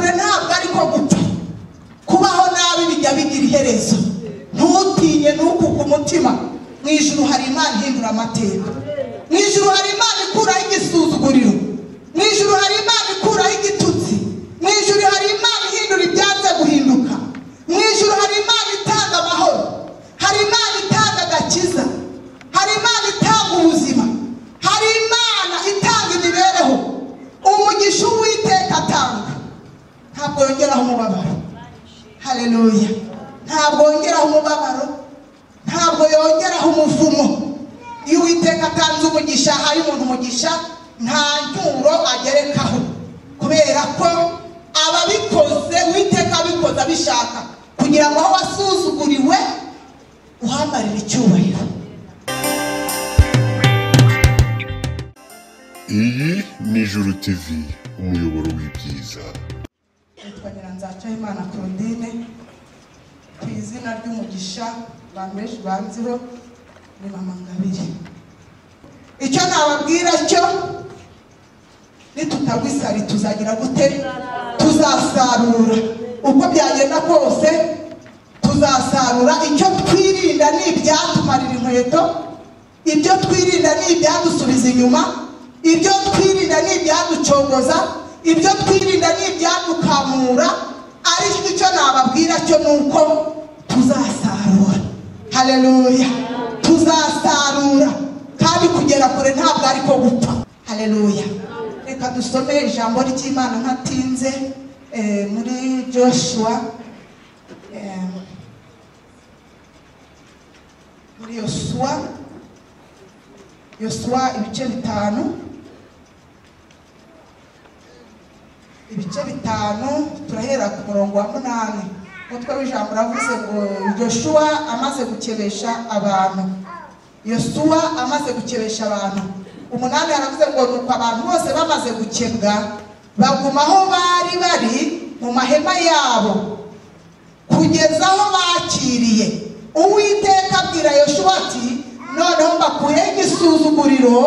kure ntabwo ariko gupfa. Kubaho nabi bijya bigira iherezo. Ntutinye nukuka umutima. Mu ijuru hari Imana ihindura amateka. Mu ijuru hari Imana ikuraho igisuzuguriro. Mu ijuru hari Imana ikuraho igitutsi. Mu ijuru hari Imana ihindura ibyanze guhinduka. Mu ijuru hari Imana itanga amahoro. Hari Imana itanga agakiza. Hari Imana itanga ubuzima. Hari Imana itanga imibereho. Umugisha Uwiteka atanga ntabwo yongeraho umubabaro. Haleluya. Ntabwo yongeraho umubabaro, ntabwo yongeraho umuvumo. Iyo Uwiteka atanze umugisha, hari umuntu umugisha nta nturo agerekaho, kubera ko ababikoze Uwiteka abikoze abishaka kugira ngo aho wasuzuguriwe uhamarire icyubahiro. Iyi ni Ijuru TV, umuyoboro w'ibyiza. Nzachayimana Claudine, ku izina ry'umugisha abantu benshi banziho ni Mama Ngabire. Icyo nababwira cyo nitutagwisari tuzagira gute? Tuzasarura. Uko byagenda kose tuzasarura. Icyo twirinda ni ibyatumarira inkweto, ibyo twirinda ni ibyadusubiza inyuma, ibyo twirinda ni ibyaducogoza, ibyo twirinda ni ibyadukamura. Ariko icyo nababwira cyo nuko tuzasarura. Haleluya. Tuzasarura kandi kugera kure ntabwo ariko gupfa. Haleluya. Reka dusome ijambo ry'Imana ntatinze muri Joshua muri Yosua ibice bitanu turahera ku murongo wa 8. Umutwe w'ijambo ravuze ngo Joshua amaze gukebesha abantu. Yosua amaze gukebesha abantu. 8 haravuze ngo nuko abantu bose bamaze gukebwa baguma aho bari mu mahema yabo kugeza aho bakiriye. Uwiteka abwira Yoshua ati noneho mbakuyeho igisuzuguriro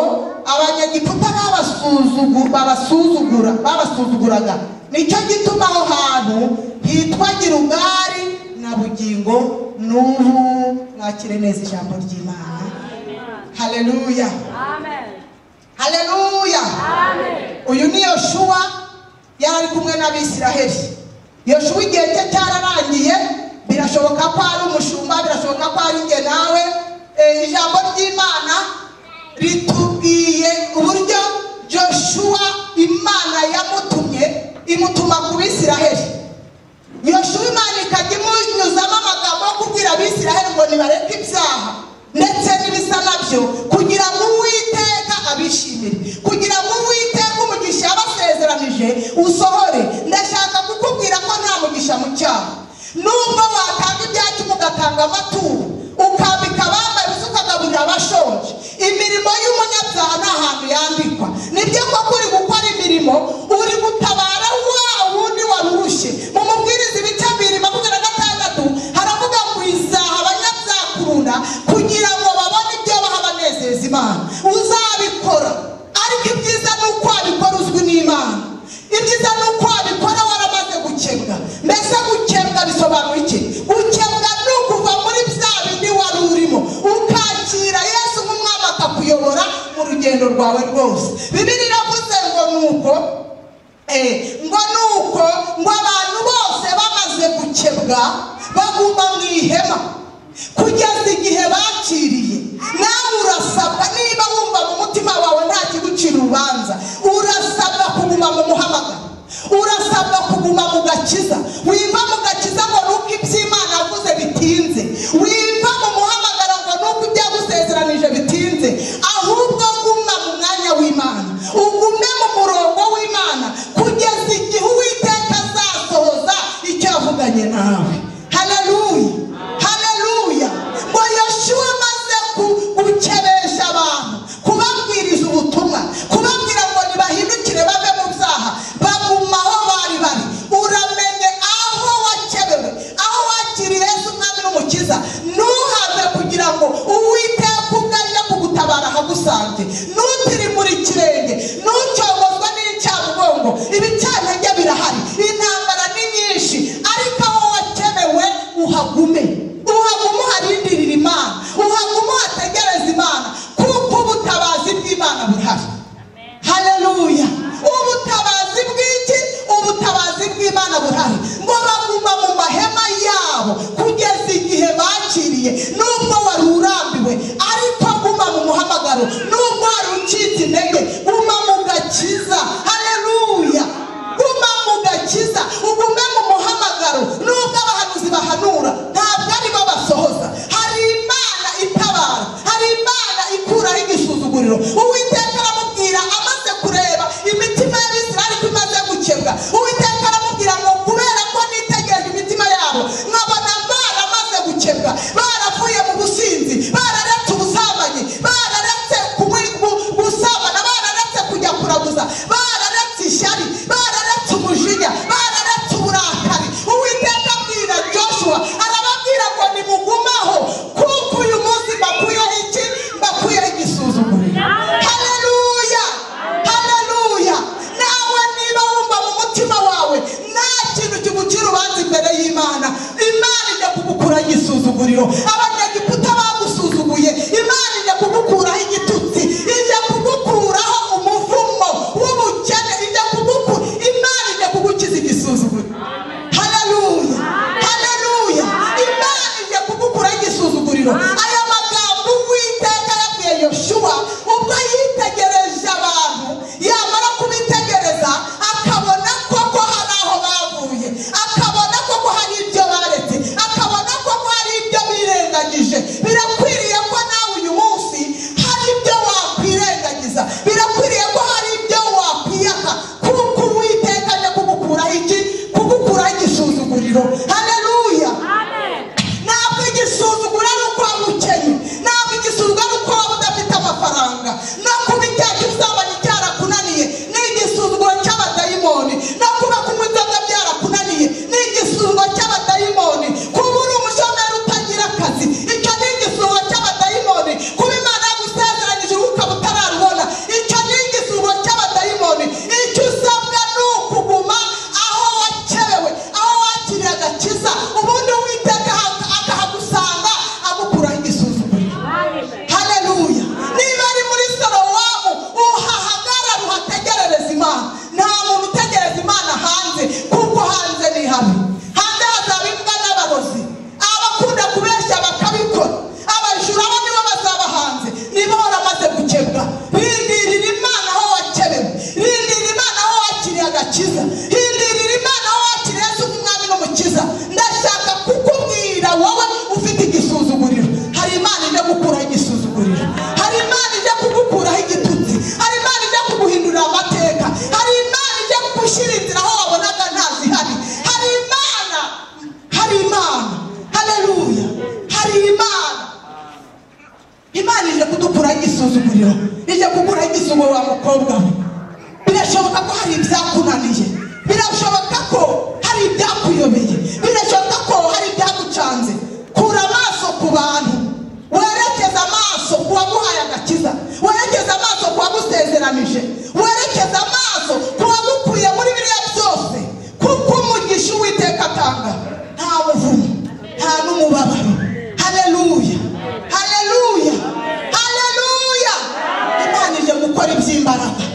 abanyagiputa babasuzuguraga. Nicyo gituma aho hantu hitwa Gilugari na bugingo n'ubu. Mwakire neza ijambo ry'Imana. Haleluya. Amen. Haleluya. Amen. Uyu ni Yoshua yari kumwe n'Abisiraheli. Yoshua igihe cye cyararangiye, birashoboka ko ari umushumba, birashoboka ko ari nge nawe. Ijambo ry'Imana ritubwiye uburyo Joshua Imana yamutumye imutuma ku Bisiraheli. Yoshua Imana ikajya imunyuzamo amagambo yo kubwira Abisiraheli ngo nibareke ibyaha ndetse n'ibisa nabyo kugira ngo Uwiteka abishimire, kugira ngo Uwiteka umugisha yabasezeranije usohore. Ndashaka kukubwira ko nta mugisha mu cyaha. Nubwo watanga ibyacu mugatanga amaturo, ukambika abambaye ubusa ukagaburira abashonje, imirimo y'umunyabyaha nta hantu yandikwa. Nibyo koko uri gukora imirimo, uri gutabara wa wundi warurushye. Mu mubwiriza ibice 2:26 haravuga ngo izaha abanyabyaha kurunda kugira ngo babone ibyo baha banezeza Imana. Uzabikora, ariko ibyiza ni uko wabikora uzwi n'Imana. Ibyiza ni uko wabikora waramaze gukebwa. Mbese gukebwa bisobanura iki? Gukebwa ni ukuva muri bya bindi wari urimo ukakira Yesu nk'umwami akakuyobora mu rugendo rwawe rwose. Bibiliya iravuze ngo nuko abantu bose bamaze gukebwa baguma mu ihema kugeza igihe bakiriye. Nawe urasabwa, niba wumva mu mutima wawe nta kigucira urubanza, urasabwa kuguma mu muhamagaro, urasabwa kuguma mu gakiza. Wimva mu gakiza ngo nuko iby'Imana yavuze bitinze, wimva mu muhamagaro ngo nuko ibyagusezeranije bitinze. Ahubwo guma mu mwanya w'Imana, ugume mu murongo w'Imana kugeza igihe Uwiteka azasohoza icyo yavuganye nawe. Haleluya. Haleluya. Ngo Yoshua amaze gukebesha abantu, kubabwiriza ubutumwa, kubabwira ngo nibahindukire bave mu byaha, baguma aho bari. Uramenye aho wakebewe, aho wakiriye Yesu umwami n'umukiza, igisuzuguriro. Abanyegiputa bagusuzuguye, Imana ije kugukuraho igitutsi, ije kugukuraho umuvumo w'ubukene, ije kugukura, Imana ije kugukiza igisuzuguriro. Haleluya, haleluya. Imana ije kugukuraho igisuzuguriro. Aya magambo Uwiteka yabwiye Yoshua ubwo yitegereje abantu, yamara kubitegereza akabona koko hari aho bavuye, akabona koko hari ibyo baretse, akabona koko hari ibyo birengagije. Birakwiriye ko nawe uyu munsi hari ibyo wakwirengagiza, birakwiriye ko hari ibyo wakwiyaka, kuko Uwiteka aje kugukuraho iki? Kugukuraho igisuzuguriro. Haleluya. Ntabwo igisuzuguro ari uko waba ukennye, ntabwo igisuzuguro ari uko waba udafite amafaranga, no kuba icyaha cy'ubusambanyi cyarakunaniye ni igisuzuguro cy'abadayimoni, no kuba kunywa inzoga byarakunaniye ni igisuzuguro cy'abadayimoni, kuba uri umushomeri utagira akazi icyo ni igisuzuguro cy'abadayimoni, kuba Imana yagusezeranyije ukaba utararubona icyo ni igisuzuguro cy'abadayimoni. Icyo usabwa ni ukuguma aho wakerewe, aho wakiriye agakiza, ubundi Uwiteka akahagusanga agukuraho igisuzuguriro. Haleluya. Niba ari muri Salowamu uhahagarara uhategerereza Imana. Nta muntu utegereza Imana hanze, kuko hanze ni habi. Hanze hazaba imbwa n'abarozi, abakunda kubeshya bakabikora, abajura bo nibo bazaba hanze, nibo baramaze gukebwa. Rindirira Imana aho wakerewe, rindirira Imana aho wakiriye agakiza, rindirira Imana aho wakiriye Yesu nk'umwami n'umukiza. Ndashaka kukubwira wowe ufite igisuzuguriro, hari Imana ije gukuraho igisuzuguriro, hari Imana ije kugukuraho igitutsi, hari Imana ije kuguhindurira amateka, hari Imana ije kugushyira inzira aho wabonaga ntazihari, hari Imana, hari Imana. Haleluya, hari Imana. Imana ije kudukuraho igisuzuguriro, ije kugukuraho igisuzuguriro wa mukobwa we. Birashoboka ko hari ibyakunaniye, birashoboka ko hari ibyakuyobeye, birashoboka ko hari ibyagucanze. Kura amaso ku bantu, werekeza amaso ku waguhaye agakiza, werekeza amaso ku wagusezeranije, werekeza amaso ku wagukuye muri biriya byose, kuko umugisha Uwiteka atanga nta muvumo, nta n'umubabaro. Haleluya, haleluya, haleluya. Imana ije gukora iby'imbaraga.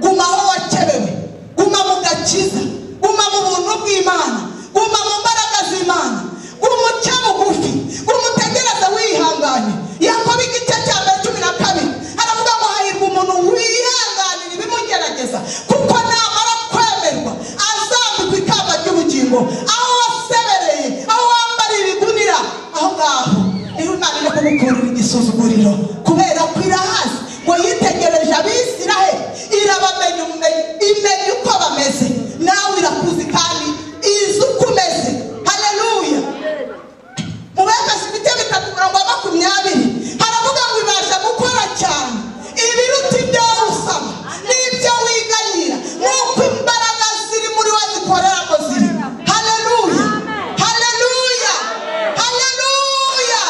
Guma aho wakerewe, guma mu gakiza, guma mu buntu bw'Imana, guma mu mbaraga z'Imana, guma uca bugufi, guma utegereze wihanganye. Yakobo igice cya 12 aravuga ngo hahirwa umuntu wihanganira ibimugerageza, kuko namara kwemerwa azambikwa ikamba ry'ubugingo. Aho wasebereye, aho wambariye ibigunira, aho ngaho niho Imana iri kugukurira igisuzuguriro, kubera ko irahazi ngo yitegereje Abisiraheli, irabamenya, imenya uko bameze. Nawe irakuzi kandi izi uko umeze. Haleluya. Mu Befeso ibice 3:20 haravuga ngo ibasha gukora cyane ibiruta ibyo usaba n'ibyo wiganyira, nk'uko imbaraga ziri muri we zikoreramo ziri. Haleluya, haleluya, haleluya.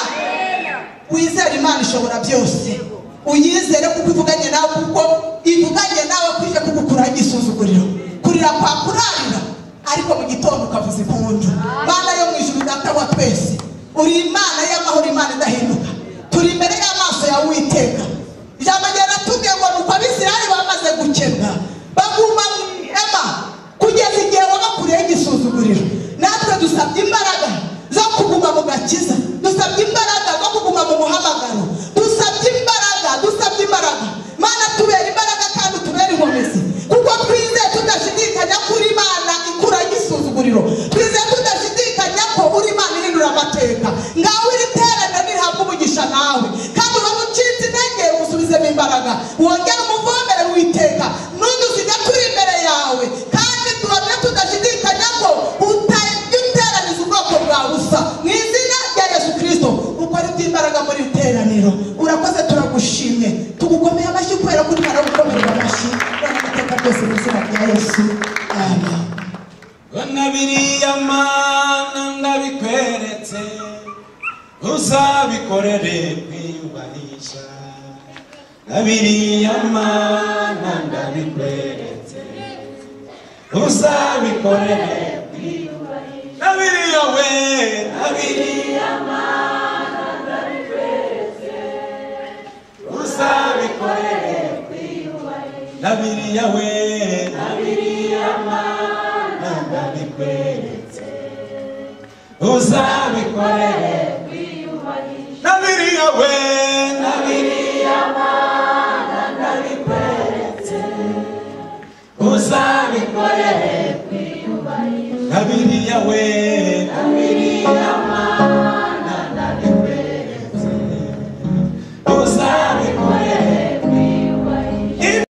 Wizere Imana ishobora byose, uyizere kuko ivuganye nawe, kuko ivuganye nawe kwije kugukuraho igisuzuguriro. Kurira kwa kurarira, ariko mu gitondo ukavuza impundu. Mana yo mu ijuru, Data wa twese, uri Imana y'amahoro, Imana idahinduka. Turi imbere y'amaso ya Uwiteka. Ijambo ryaratubwiye ngo nuko Abisirayeli bamaze gukebwa baguma mu ihema kugeza igihe wabakuriyeho igisuzuguriro. Natwe dusabye imbaraga zo kuguma mu gakiza, dusabye imbaraga zo kuguma mu muhamagaro, dusabye imbaraga, dusabye imbaraga. Mana tubera imbaraga kandi tubera inkomezi, kuko twizeye tudashidikanya kuri Imana ikuraho igisuzuguriro, twizeye tudashidikanya ko uri Imana ihindura amateka. Ngaho iri terana nirihabwa umugisha nawe, kandi ubamucitse intege umusubizemo imbaraga, wongere umuvomere Uwiteka, n'udusige turi imbere yawe, kandi tuhamye tudashidikanya ko uteraniza ubwoko bwawe usa. Mu izina rya Yesu Kristo ukora iby'imbaraga muri iri teraniro. Urakoze, turagushimye, tugukomeye amashyi kubera ko uri Imana yo gukomerera amashyi n'amateka byose mu izina rya Yesu. Amen. Bana biriya Mana ndabikweretse, uzabikorere kwiyubahisha. Biriya Mana ndabikweretse, uzabikorere kwiyubahisha. Biriya we, biriya Mana uzabikorere na biriya we na biriya mana ndabikweretse uzabikorere na biriya we na biriya mana ndabikweretse uzabikorere na biriya we na biriya